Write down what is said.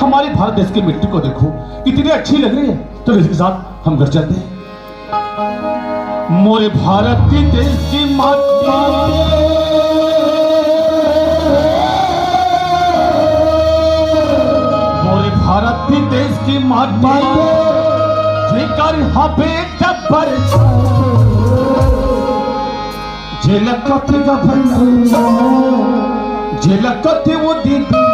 हमारे भारत देश की मिट्टी को देखो कितनी अच्छी लग रही है। तो इसके साथ हम घर चलते हैं। मोरे भारत की देश की माटी, मोरे भारत की देश की माटी, जेकर हबे जबर झलकते गभन झलकते वो दीदी